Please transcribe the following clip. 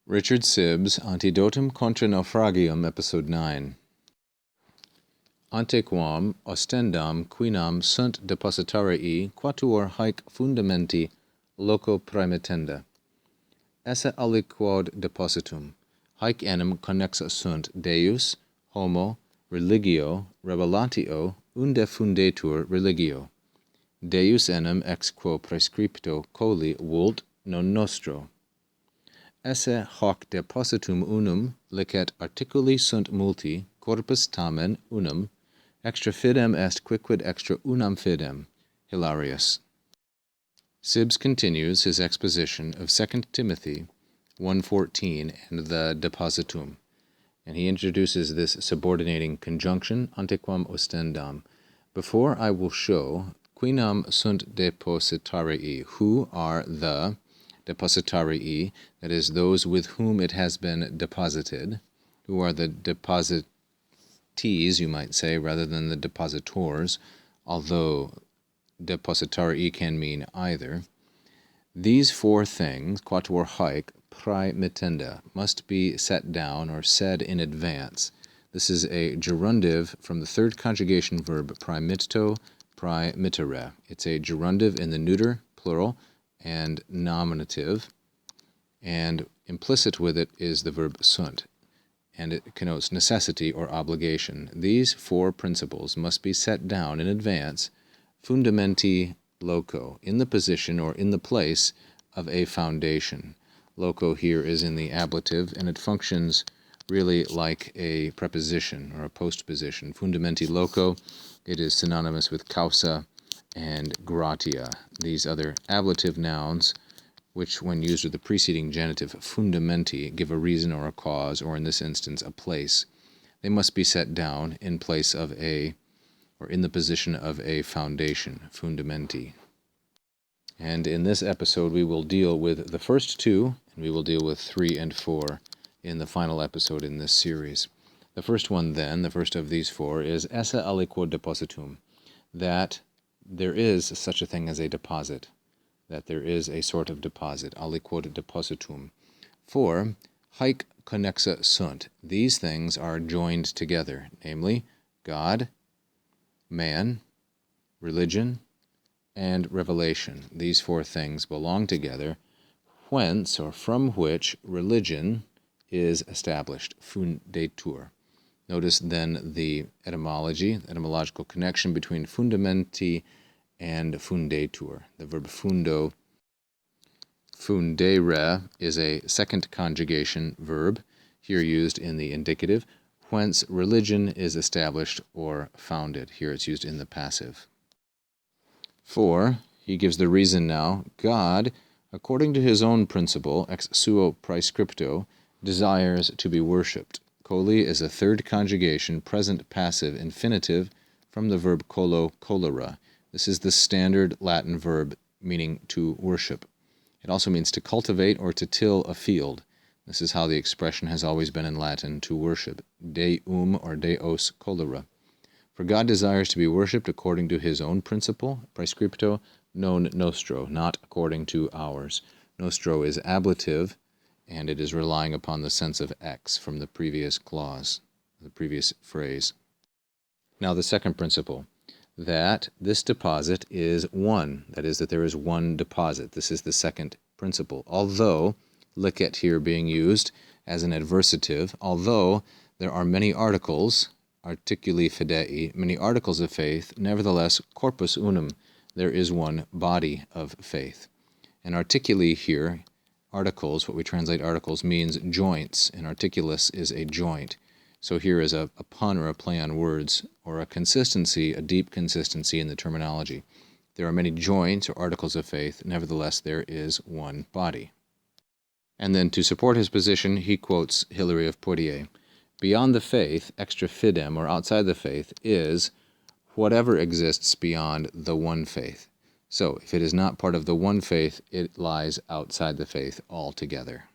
Richard Sibbes, Antidotum contra Naufragium, Episode 9. Antequam ostendam quinam sunt depositarii quatuor haec fundamenti loco praemitenda. Esse aliquod depositum, haec enim connexa sunt Deus, homo, religio, revelatio, unde fundetur religio. Deus enim ex quo prescripto coli vult non nostro. Esse hoc depositum unum licet articuli sunt multi, corpus tamen unum, extra fidem est quicquid extra unam fidem. Hilarius. Sibbes continues his exposition of 2 Timothy 1:14 and the depositum, and he introduces this subordinating conjunction, antequam ostendam. Before I will show quinam sunt depositarii, who are the depositarii, that is, those with whom it has been deposited, who are the depositees, you might say, rather than the depositors, although depositarii can mean either. These four things, quatuor haec praemitenda, must be set down or said in advance. This is a gerundive from the third conjugation verb praemitto, praemittere. It's a gerundive in the neuter, plural, and nominative, and implicit with it is the verb sunt, and it connotes necessity or obligation. These four principles must be set down in advance, fundamenti loco, in the position or in the place of a foundation. Loco here is in the ablative, and it functions really like a preposition or a postposition. Fundamenti loco, it is synonymous with causa and gratia, these other ablative nouns, which when used with the preceding genitive fundamenti give a reason or a cause, or in this instance a place. They must be set down in place of a, or in the position of a foundation, fundamenti. And in this episode we will deal with the first two, and we will deal with 3 and 4 in the final episode in this series. The first one then, the first of these four, is esse aliquod depositum, that there is such a thing as a deposit, that there is a sort of deposit, aliquod depositum. For haec connexa sunt, these things are joined together, namely God, man, religion, and revelation. These four things belong together, whence or from which religion is established, fundetur. Notice then the etymological connection between fundamenti and fundetur. The verb fundo, fundere, is a second conjugation verb, here used in the indicative, whence religion is established or founded. Here it's used in the passive. 4, he gives the reason now. God, according to his own principle, ex suo praescripto, desires to be worshipped. Coli is a third conjugation, present passive infinitive, from the verb colo, cholera. This is the standard Latin verb meaning to worship. It also means to cultivate or to till a field. This is how the expression has always been in Latin, to worship, deum or deos cholera. For God desires to be worshipped according to his own principle, praescripto, non nostro, not according to ours. Nostro is ablative, and it is relying upon the sense of ex from the previous clause, the previous phrase. Now the second principle, that this deposit is one, that is, that there is one deposit. This is the second principle. Although, licet here being used as an adversative, although there are many articles, articuli fidei, many articles of faith, nevertheless, corpus unum, there is one body of faith. And articuli here, articles, what we translate articles, means joints, and articulus is a joint. So here is a pun or a play on words, or a consistency, a deep consistency in the terminology. There are many joints or articles of faith, nevertheless there is one body. And then to support his position, he quotes Hilary of Poitiers. Beyond the faith, extra fidem, or outside the faith, is whatever exists beyond the one faith. So, if it is not part of the one faith, it lies outside the faith altogether.